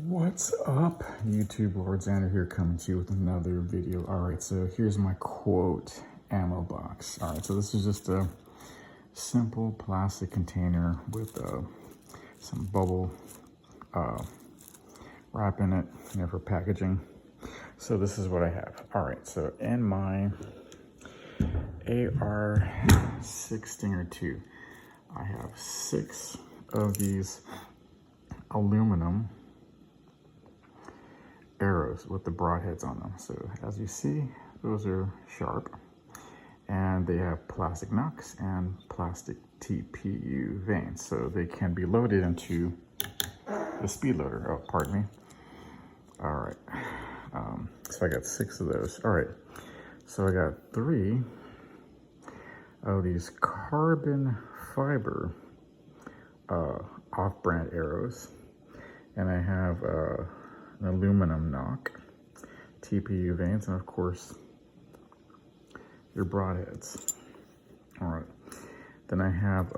What's up, YouTube? Lord Xander here, coming to you with another video. All right, so here's my quote ammo box. All right, so this is just a simple plastic container with some bubble wrap in it, for packaging. So this is what I have. All right, so in my AR-6 Stonger II, I have 6 of these aluminum arrows with the broadheads on them. So as you see, those are sharp, and they have plastic nocks and plastic TPU vanes, so they can be loaded into the speed loader. Oh, pardon me. All right, so I got 6 of those. All right, so I got 3 of these carbon fiber off-brand arrows, and I have an aluminum knock, TPU vanes, and of course your broadheads. All right, then I have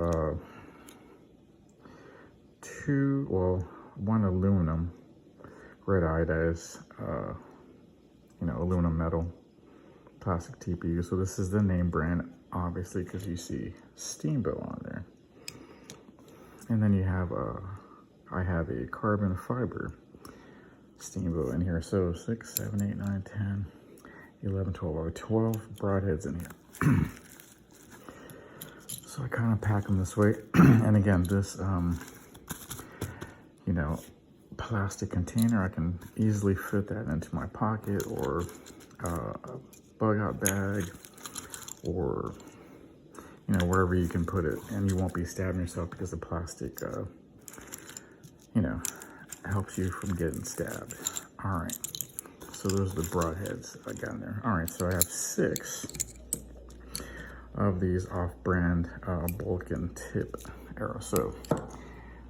one aluminum red iodized, aluminum metal plastic TPU. So this is the name brand, obviously, because you see Steambow on there. And then you have I have a carbon fiber Steambow in here. So 6, 7, 8, 9, 10, 11, 12, or 12 broadheads in here. So I kind of pack them this way. And again, this, plastic container, I can easily fit that into my pocket, or a bug out bag, or wherever you can put it, and you won't be stabbing yourself because the plastic helps you from getting stabbed. All right, so those are the broadheads I got in there. All right, so I have 6 of these off-brand bulk and tip arrows. So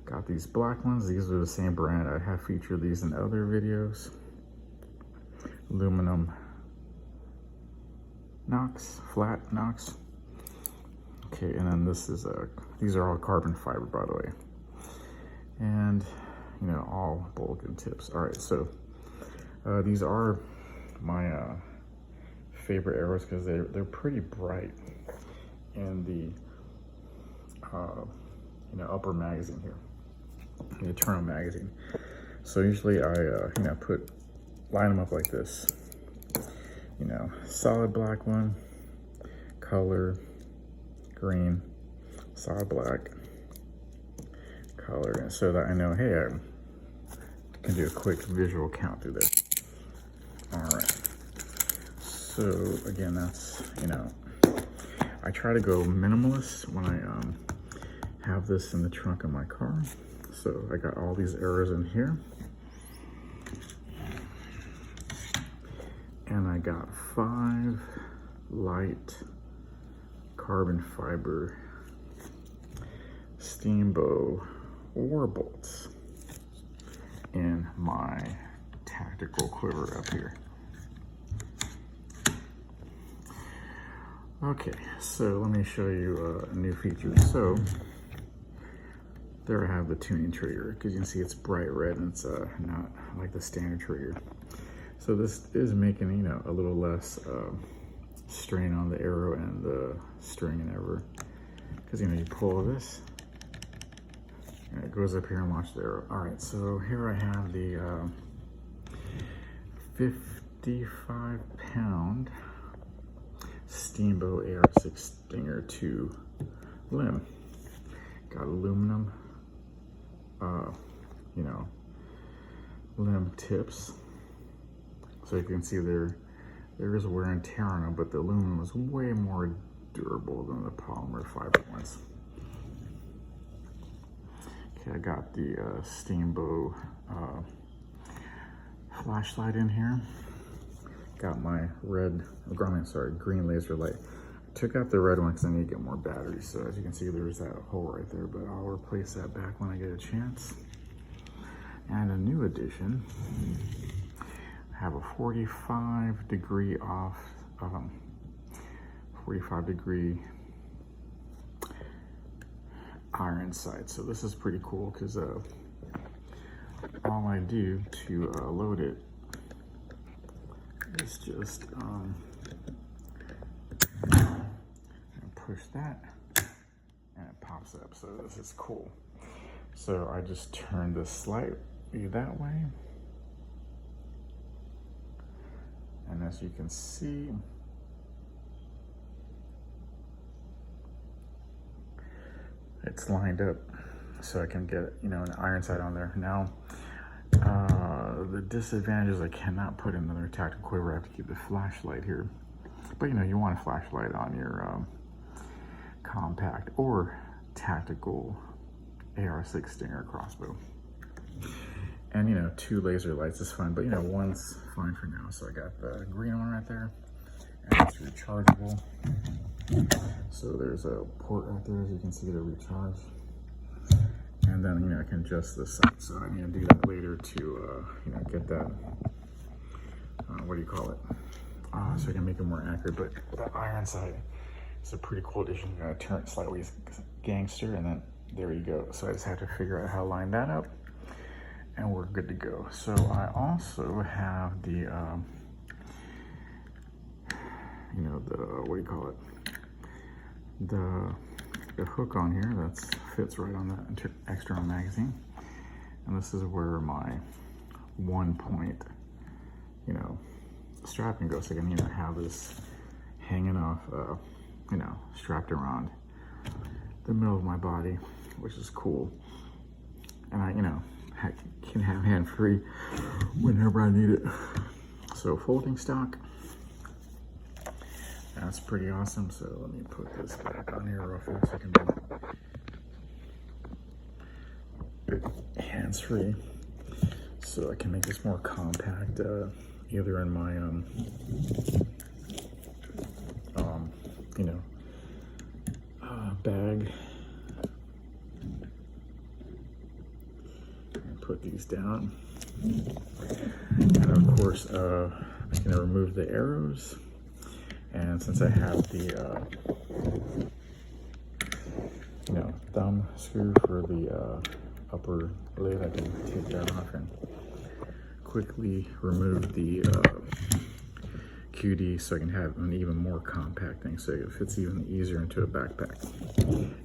got these black ones. These are the same brand. I have featured these in other videos. Aluminum nocks, flat nocks. Okay, and then this is these are all carbon fiber, by the way, and all bulk and tips. All right, so these are my favorite arrows because they're pretty bright in the upper magazine here, the internal magazine. So usually I line them up like this, solid black one, color green, solid black, color, and so that I know, hey, I can do a quick visual count through this. All right, so again, that's, I try to go minimalist when I have this in the trunk of my car. So I got all these arrows in here, and I got 5 light carbon fiber Steambow war bolts in my tactical quiver up here. Okay, so let me show you a new feature. So there I have the tuning trigger, because you can see it's bright red, and it's not like the standard trigger. So this is making a little less strain on the arrow and the string and ever, because you pull this and it goes up here and launches the arrow. All right, so here I have the 55-pound Steambow AR-6 Stonger II limb. Got aluminum limb tips, so you can see there is wear and tear on them, but the aluminum is way more durable than the polymer fiber ones. Okay, I got the Steambow flashlight in here. Got my green laser light. Took out the red one because I need to get more batteries. So as you can see, there's that hole right there, but I'll replace that back when I get a chance. And a new addition, I have a 45-degree off, 45-degree iron sight. So this is pretty cool because all I do to load it is just push that and it pops up. So this is cool. So I just turn this slightly that way. And as you can see, it's lined up so I can get, you know, an iron sight on there. Now, the disadvantage is I cannot put another tactical quiver. I have to keep the flashlight here. But, you know, you want a flashlight on your compact or tactical AR-6 Stinger crossbow. And, you know, 2 laser lights is fine, but, you know, one's fine for now. So I got the green one right there, and it's rechargeable. So there's a port right there, as you can see, to recharge. And then, you know, I can adjust the sight. So I'm gonna do that later to, you know, get that, what do you call it? So I can make it more accurate. But the iron sight is a pretty cool addition. I'm gonna turn it slightly gangster, and then there you go. So I just have to figure out how to line that up, and we're good to go. So I also have the, you know, the, what do you call it? The hook on here that fits right on the external magazine. And this is where my 1-point, you know, strap can go. So I can, you know, have this hanging off, you know, strapped around the middle of my body, which is cool. And I, you know, can have hand-free whenever I need it. So folding stock, that's pretty awesome. So let me put this back on here real fast. I can do hands-free, so I can make this more compact, either in my you know, bag. Put these down, and of course I can remove the arrows, and since I have the you know, thumb screw for the upper lid, I can take that off and quickly remove the QD so I can have an even more compact thing, so it fits even easier into a backpack.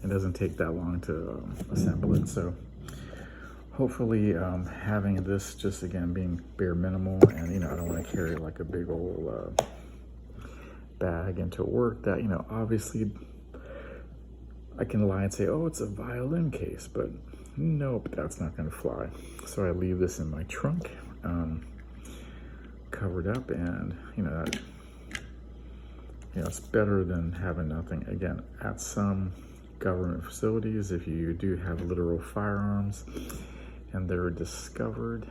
It doesn't take that long to assemble it. So hopefully having this, just again being bare minimal, and, you know, I don't want to carry like a big old bag into work that, you know, obviously I can lie and say, oh, it's a violin case, but nope, that's not going to fly. So I leave this in my trunk, covered up, and, you know, that, you know, it's better than having nothing. Again, at some government facilities, if you do have literal firearms and they're discovered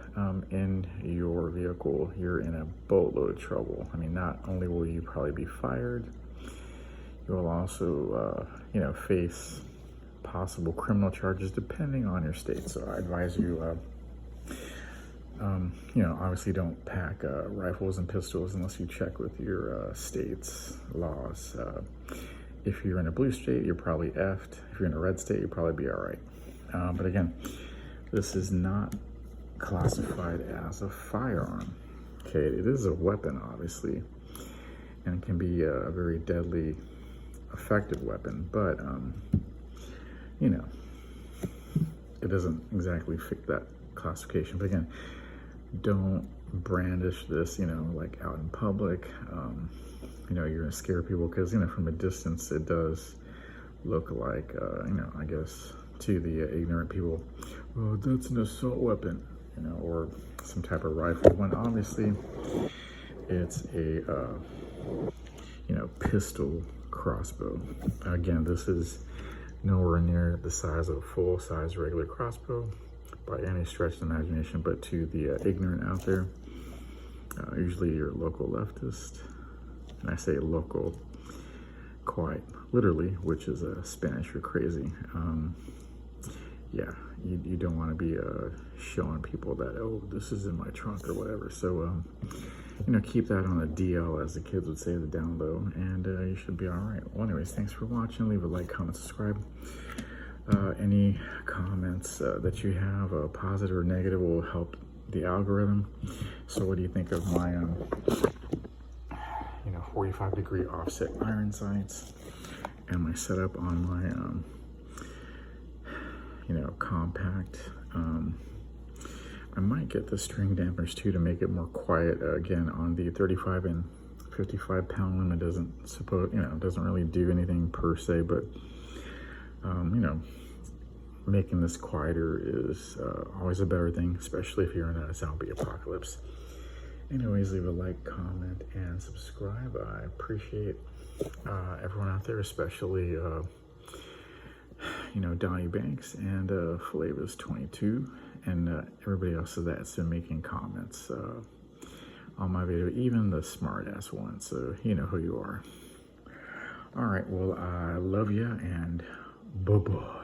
in your vehicle, you're in a boatload of trouble. I mean, not only will you probably be fired, you will also, you know, face possible criminal charges depending on your state. So I advise you, you know, obviously don't pack rifles and pistols unless you check with your state's laws. If you're in a blue state, you're probably effed. If you're in a red state, you'll probably be all right. But again, this is not classified as a firearm. Okay, it is a weapon, obviously, and it can be a very deadly, effective weapon, but you know, it doesn't exactly fit that classification. But again, don't brandish this, you know, like out in public. You know, you're gonna scare people, because, you know, from a distance it does look like, you know, I guess to the ignorant people, oh, that's an assault weapon, you know, or some type of rifle, when obviously it's a, you know, pistol crossbow. Again, this is nowhere near the size of a full-size regular crossbow by any stretch of the imagination, but to the ignorant out there, usually your local leftist, and I say local quite literally, which is Spanish for crazy. Yeah, you don't want to be showing people that, oh, this is in my trunk or whatever. So, you know, keep that on a DL, as the kids would say, the down low, and you should be all right. Well, anyways, thanks for watching. Leave a like, comment, subscribe. Any comments that you have, positive or negative, will help the algorithm. So what do you think of my 45-degree offset iron sights and my setup on my compact? I might get the string dampers too to make it more quiet. Again, on the 35 and 55 pound limit doesn't really do anything per se, but making this quieter is always a better thing, especially if you're in a zombie apocalypse. Anyways, leave a like, comment, and subscribe. I appreciate everyone out there, especially Donnie Banks and Flavors22 and everybody else that's been making comments on my video, even the smart-ass ones, so you know who you are. All right, well, I love you, and bye-bye.